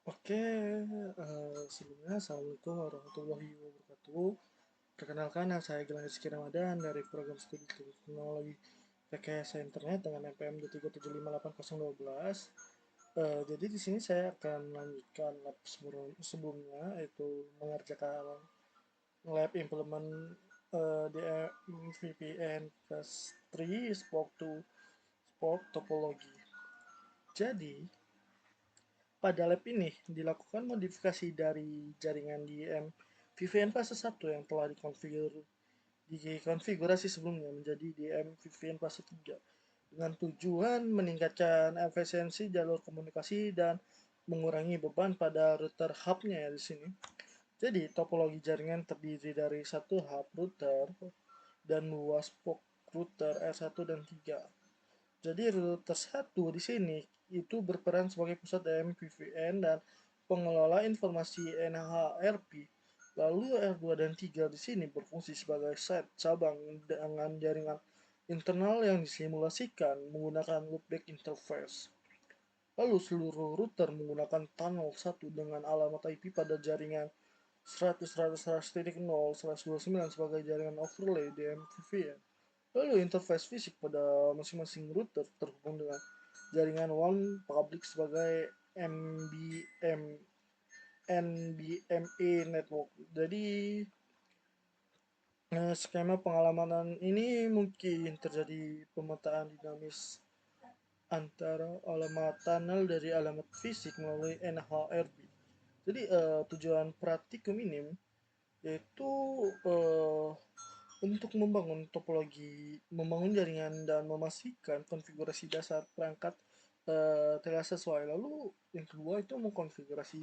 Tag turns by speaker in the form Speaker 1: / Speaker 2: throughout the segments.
Speaker 1: Oke, sebelumnya Assalamualaikum warahmatullahi wabarakatuh. Perkenalkan, nama saya Gilang Rizky Ramadan dari program studi teknologi rekayasa internet dengan NPM 2375801. Jadi di sini saya akan melanjutkan lab sebelumnya, yaitu mengerjakan lab implement di VPN plus 3 Spoke to Spoke topology. Jadi pada lab ini dilakukan modifikasi dari jaringan DM VPN fase 1 yang telah dikonfigurasi sebelumnya menjadi DM VPN fase 3 dengan tujuan meningkatkan efisiensi jalur komunikasi dan mengurangi beban pada router hubnya ya di sini. Jadi topologi jaringan terdiri dari satu hub router dan dua spoke router R1 dan 3. Jadi router satu di sini itu berperan sebagai pusat DM VPN dan pengelola informasi NHRP. Lalu R2 dan 3 di sini berfungsi sebagai site cabang dengan jaringan internal yang disimulasikan menggunakan loopback interface. Lalu seluruh router menggunakan tunnel 1 dengan alamat IP pada jaringan 100.100.0/29 sebagai jaringan overlay DM VPN. Lalu interface fisik pada masing-masing router terhubung dengan jaringan WAN public sebagai MBM NBMe network. Jadi skema pengalaman ini mungkin terjadi pemetaan dinamis antara alamat tunnel dari alamat fisik melalui NHRP. Jadi tujuan praktikum ini yaitu uh, untuk membangun topologi, membangun jaringan dan memastikan konfigurasi dasar perangkat telah sesuai. Lalu yang kedua itu mengkonfigurasi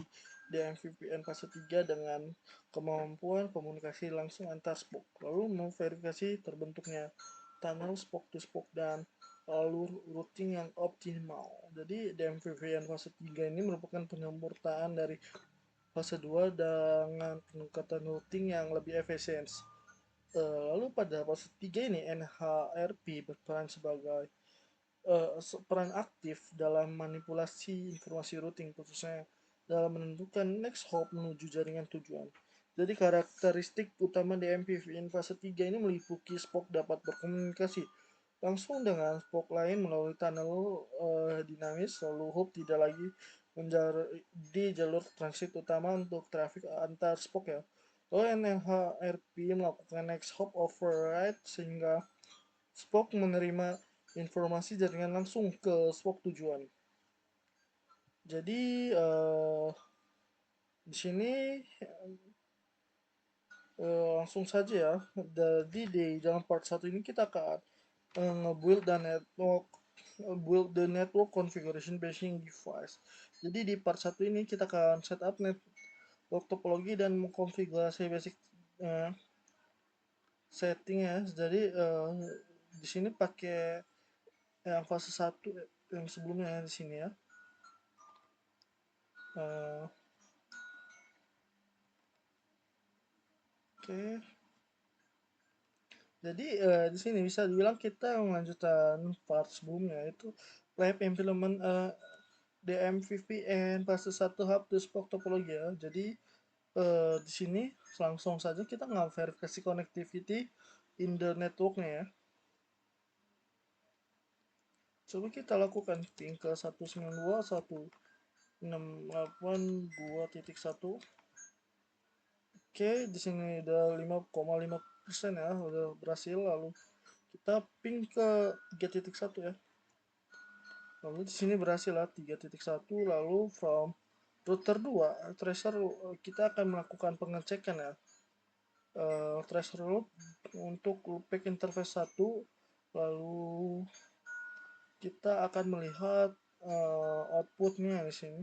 Speaker 1: DMVPN fase 3 dengan kemampuan komunikasi langsung antar spoke. Lalu memverifikasi terbentuknya tunnel spoke to spoke dan alur routing yang optimal. Jadi DMVPN fase 3 ini merupakan penyempurnaan dari fase 2 dengan peningkatan routing yang lebih efisien. Lalu pada fase 3 ini NHRP berperan sebagai peran aktif dalam manipulasi informasi routing, khususnya dalam menentukan next hop menuju jaringan tujuan. Jadi karakteristik utama DMPVN fase 3 ini meliputi spoke dapat berkomunikasi langsung dengan spoke lain melalui tunnel dinamis, lalu hub tidak lagi menjadi jalur transit utama untuk trafik antar spoke ya. Lalu NHRP melakukan next hop override sehingga spoke menerima informasi jaringan langsung ke spoke tujuan. Jadi di sini langsung saja ya. Jadi di dalam part 1 ini kita akan nge-build dan network build the network configuration basing device. Jadi di part 1 ini kita akan setup network topologi dan mengkonfigurasi basic uh, setting ya. Jadi di sini pakai yang fase 1 yang sebelumnya ya di sini ya. Uh, Oke. Okay. Jadi di sini bisa dibilang kita melanjutkan part sebelumnya itu lab implement DMVPN fase 1 hub to spoke topologi ya. Jadi di sini langsung saja kita nggak verifikasi connectivity in the networknya ya. Coba kita lakukan ping ke 192.168.2.1. Oke, di sini udah 5,5% ya, udah berhasil. Lalu kita ping ke 3.1 ya. Lalu di sini berhasil lah 3.1. Lalu from router 2 tracer kita akan melakukan pengecekan ya. Tracer loop untuk loopback interface 1. Lalu kita akan melihat outputnya di sini.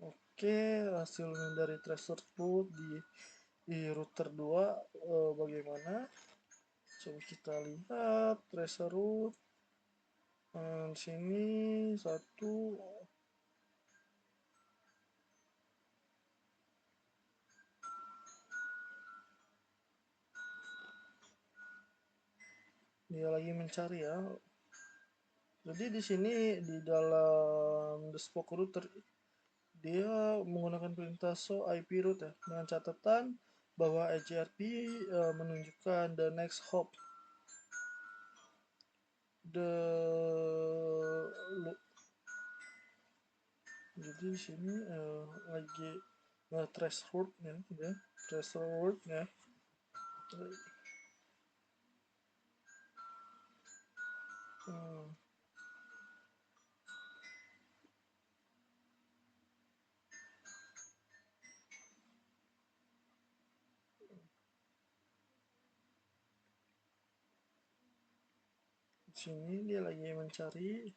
Speaker 1: Oke, hasilnya dari tracer root di router 2 bagaimana? Coba kita lihat tracer root. Di sini satu dia lagi mencari ya. Jadi di sini di dalam the spoke router dia menggunakan perintah show IP route ya, dengan catatan bahwa EJRP menunjukkan the next hop, the jadi di sini lagi threshold ya, threshold ya. Hmm. Di sini dia lagi mencari.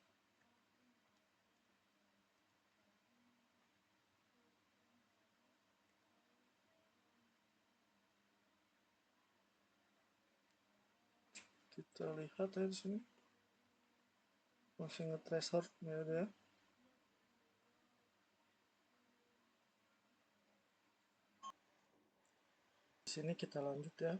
Speaker 1: Kita lihat ya di sini masih nge-tracer ya dia. Di sini kita lanjut ya.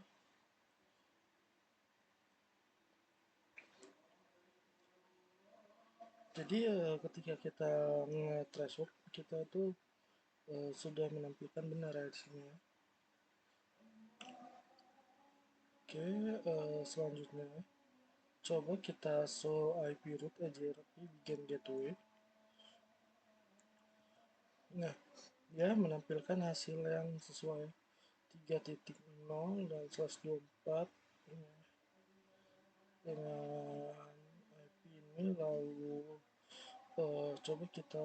Speaker 1: Jadi ketika kita nge-threshold kita tuh sudah menampilkan benar ya di sini ya. Oke, selanjutnya coba kita show IP route EJRP begin gateway. Nah, dia menampilkan hasil yang sesuai 3.0 dan 124 dengan IP ini. Lalu coba kita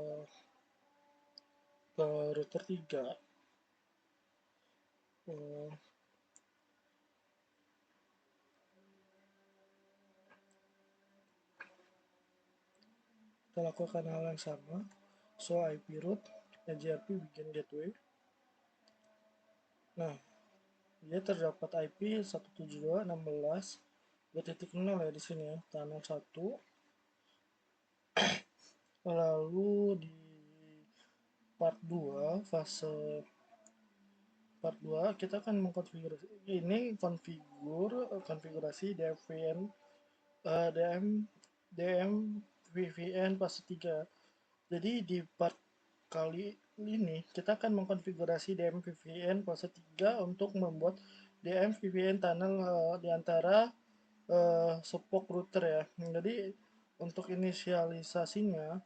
Speaker 1: ke router 3. Kita lakukan hal yang sama, show IP route EJRP begin gateway. Nah, dia terdapat IP 172.16.2.0 ya di sini ya, tunnel 1. Lalu di part 2 fase part 2 kita akan mengkonfigurasi ini konfigurasi DVN DM VPN fase 3. Jadi di part kali ini kita akan mengkonfigurasi DM VPN fase 3 untuk membuat DM VPN tunnel di antara spoke router ya. Jadi untuk inisialisasinya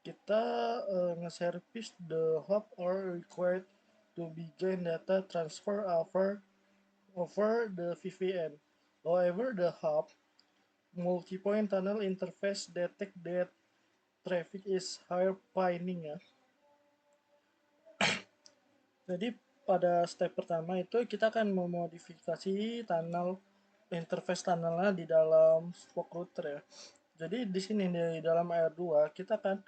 Speaker 1: kita nge-service the hop are required to begin data transfer over the VPN. However, the hop multi-point tunnel interface detect that traffic is higher pinning ya. Jadi pada step pertama itu kita akan memodifikasi tunnel interface tunnelnya di dalam spoke router ya. Jadi di sini di dalam R2 kita akan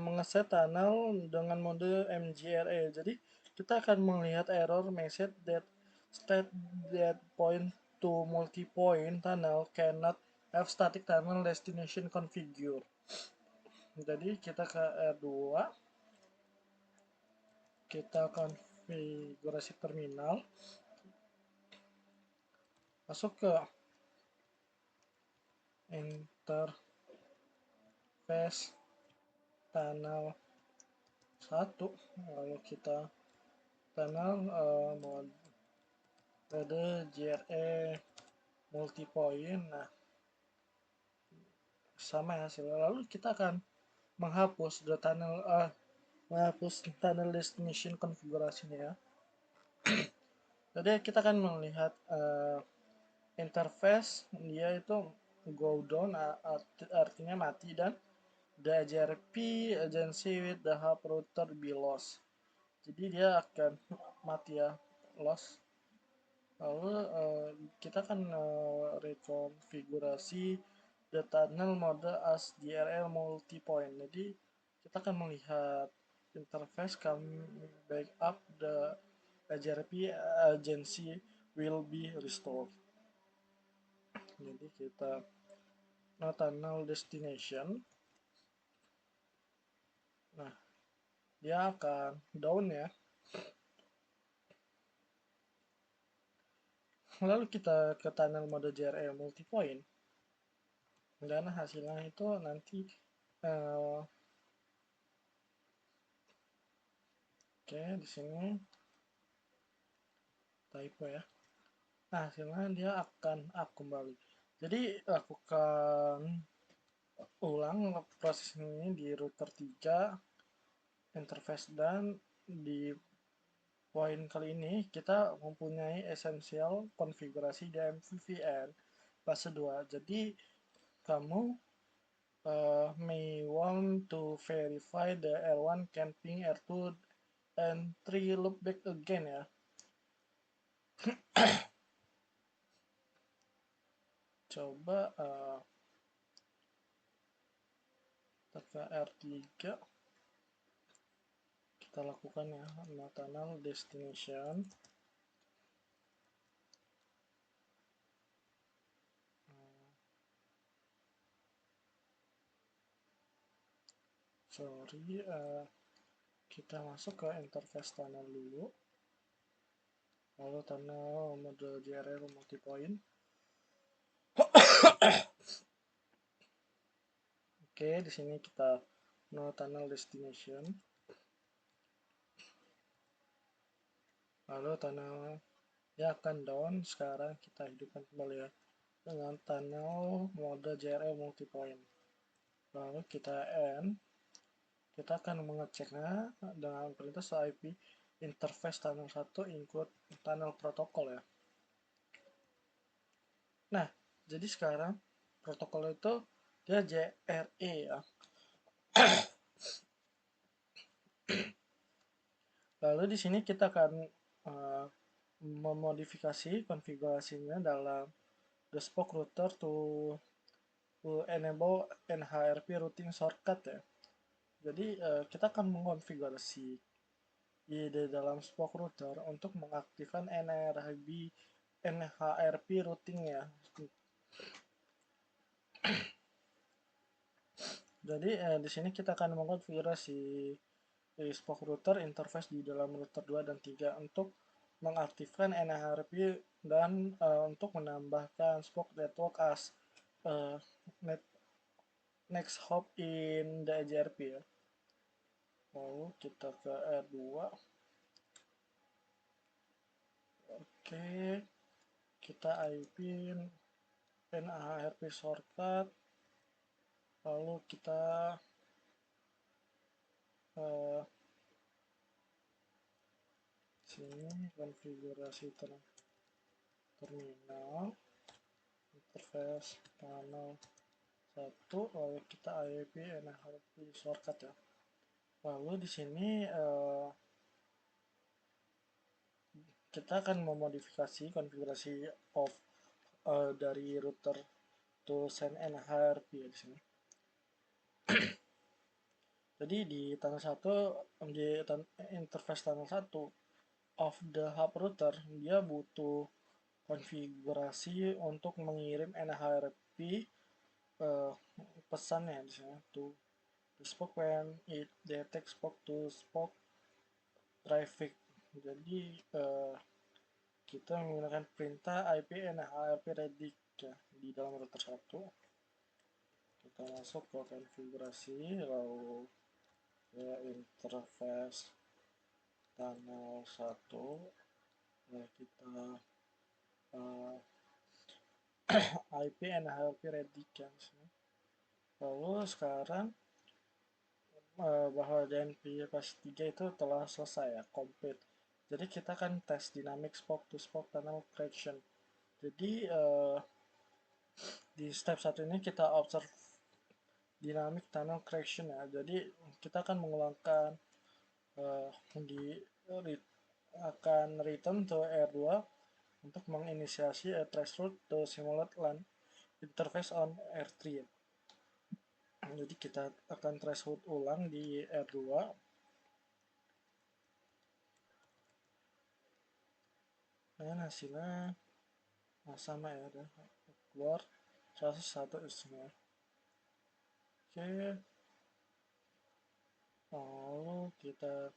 Speaker 1: mengeset tunnel dengan mode MGRE. Jadi kita akan melihat error message that state that point to multi-point tunnel cannot have static tunnel destination configure. Jadi kita ke R2, kita konfigurasi terminal, masuk ke interface tunnel 1, lalu kita tunnel mode GRE multipoint. Nah, sama ya hasilnya. Lalu kita akan menghapus tunnel destination konfigurasinya ya. Jadi kita akan melihat interface dia itu go down artinya mati, dan the EJRP agency with the hub router be lost. Jadi dia akan mati ya, lost. Lalu kita akan rekonfigurasi the tunnel mode as DRL multipoint. Jadi kita akan melihat interface kami backup the EJRP agency will be restored. Jadi kita tunnel destination. Nah, dia akan down ya. Lalu kita ke tunnel mode JRE multipoint. dan hasilnya itu nanti uh, oke, di sini typo ya. Nah, hasilnya dia akan up kembali. Jadi lakukan ulang proses ini di router 3 interface, dan di poin kali ini kita mempunyai essential konfigurasi DMVPN fase 2. Jadi kamu may want to verify the R1 can ping R2 and 3 loopback again ya. Coba ke R3 kita lakukan ya, no tunnel destination. Sorry, kita masuk ke interface tunnel dulu, lalu tunnel mode JRL multipoint. Oke, di sini kita no tunnel destination, lalu tunnel ya akan down. Sekarang kita hidupkan kembali ya dengan tunnel mode JRL multipoint, lalu kita end. Kita akan mengeceknya dengan perintah IP interface tunnel 1 include tunnel protokol ya. Nah, jadi sekarang protokol itu dia JRE ya. Lalu di sini kita akan memodifikasi konfigurasinya dalam the spoke router to enable NHRP routing shortcut ya. Jadi kita akan mengonfigurasi di dalam spoke router untuk mengaktifkan NHRP routing ya. Jadi di sini kita akan mengonfigurasi spoke router interface di dalam router 2 dan 3 untuk mengaktifkan NHRP dan untuk menambahkan spoke network as next hop in the EJRP ya. Lalu kita ke R2. Oke, kita IP NHRP shortcut, lalu kita sini konfigurasi terminal interface tunnel 1, lalu kita IP NHRP shortcut ya. Lalu di sini kita akan memodifikasi konfigurasi of dari router to send NHRP ya di sini. Jadi di tunnel 1, di interface tunnel 1 of the hub router, dia butuh konfigurasi untuk mengirim NHRP pesannya di sini to spoke when it detects spoke to spoke traffic. Jadi kita menggunakan perintah IP NHRP ready ya di dalam router 1. Kita masuk ke konfigurasi, lalu ke interface tunnel 1, lalu kita IP NHRP ready ya. Lalu sekarang bahwa DNP fase 3 itu telah selesai ya, complete. Jadi kita akan tes dynamic spoke to spoke tunnel correction. Jadi di step 1 ini kita observe dynamic tunnel correction ya. Jadi kita akan mengulangkan akan return to R2 untuk menginisiasi a threshold to simulate LAN interface on R3 ya. Jadi kita akan threshold ulang di R2. Dan hasilnya sama ya, udah keluar 101 isinya. Oke, lalu kita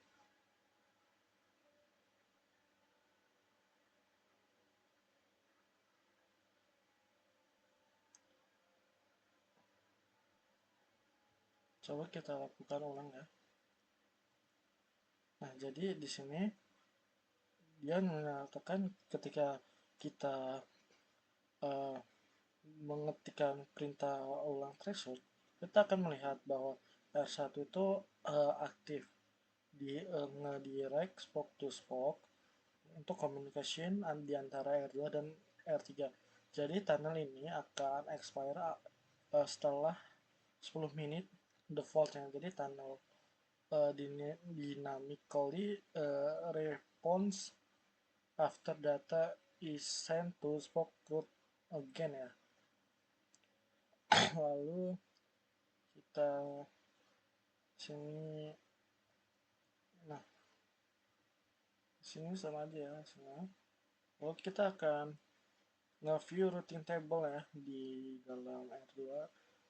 Speaker 1: Coba kita lakukan ulang ya. Nah, jadi di sini dia mengatakan ketika kita uh, mengetikkan perintah ulang threshold, kita akan melihat bahwa R1 itu aktif ngedirect spoke to spoke untuk communication di antara R2 dan R3. Jadi tunnel ini akan expire setelah 10 menit defaultnya. Jadi tunnel dynamically response after data is sent to spoke root again ya. Lalu kita sini, nah sini sama aja ya semua. Lalu kita akan nge-view routing table ya di dalam R2.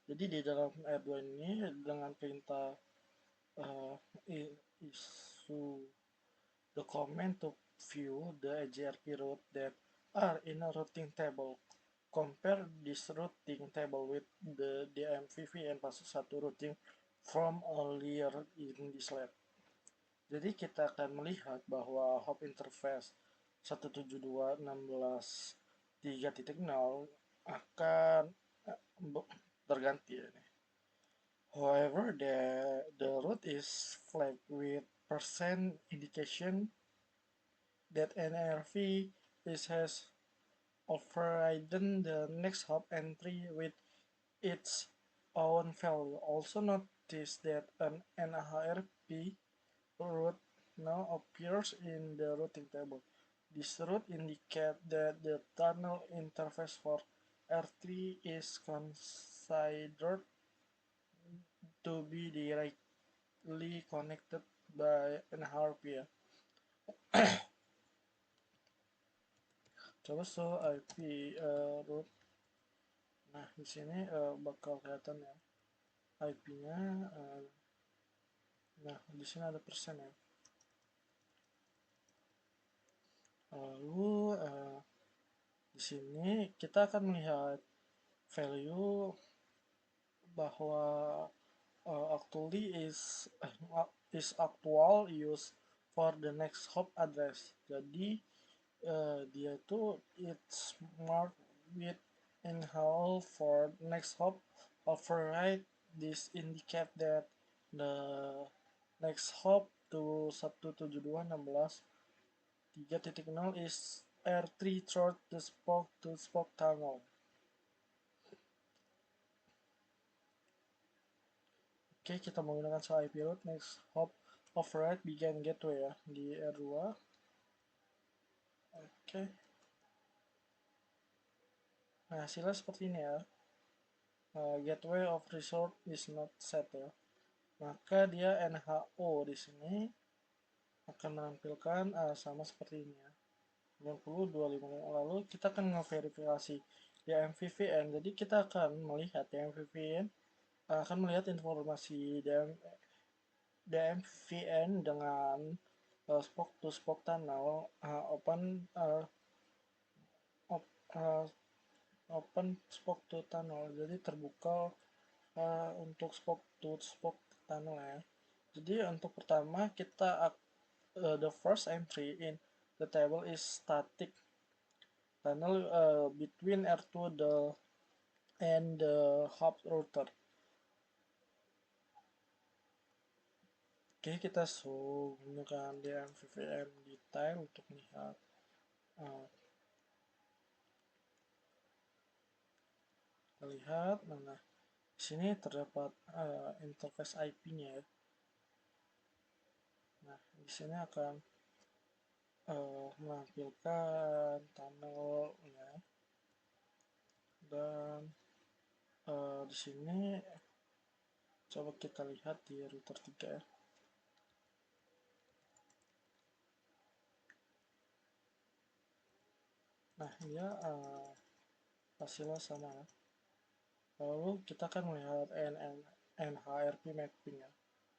Speaker 1: Jadi di dalam R2 ini dengan perintah uh, issue the command to view the EGRP route that are in a routing table. Compare this routing table with the DMVVN pasuk 1 routing from earlier in this lab. Jadi kita akan melihat bahwa hop interface 172.16.3.0 akan terganti ini. However, the route is flagged with percent indication that NRV has overridden the next hop entry with its own value. Also notice that an NHRP route now appears in the routing table. This route indicates that the tunnel interface for R3 is considered to be directly connected by NHRP ya. Coba show IP route. Nah, di sini bakal kelihatan ya IP-nya. Nah, di sini ada persen ya. Lalu di sini kita akan melihat value bahwa actually is actual use for the next hop address. Jadi dia tuh it's marked with in-hall for next hop override. This indicate that the next hop to 172.16.3.0 is R3 through the spoke to spoke tunnel. Oke, kita menggunakan soal IP route next hop override begin gateway ya di R2. Oke. Nah, hasilnya seperti ini ya. Gateway of resort is not set ya. Maka dia NHO di sini akan menampilkan sama seperti ini ya. 9025. Lalu kita akan ngeverifikasi di MVVN. Jadi kita akan melihat di MVVN akan melihat informasi DMVN dengan spoke to spoke tunnel open open spoke to tunnel, jadi terbuka untuk spoke to spoke tunnel ya. Jadi untuk pertama kita the first entry in the table is static tunnel between R2 and the hub router. Oke, kita gunakan DMVVN detail untuk melihat kita lihat mana di sini terdapat interface IP-nya ya. Nah, di sini akan menampilkan tunnelnya dan di sini coba kita lihat di router 3 ya. Nah, dia hasilnya sama ya. Lalu kita akan melihat NHRP mapping ya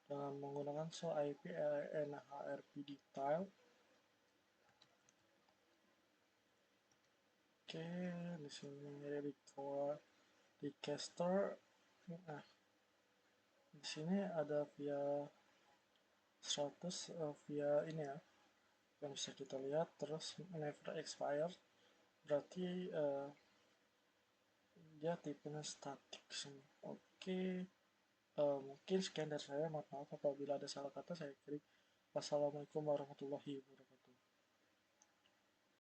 Speaker 1: dengan menggunakan show IP NHRP detail. Oke, di sini recaster. Nah, Di sini ada via 100 via ini ya, yang bisa kita lihat, terus never expire, berarti dia tipenya statik semua. Oke, mungkin sekian dari saya. Maaf apabila ada salah kata. Saya klik. Wassalamualaikum warahmatullahi wabarakatuh.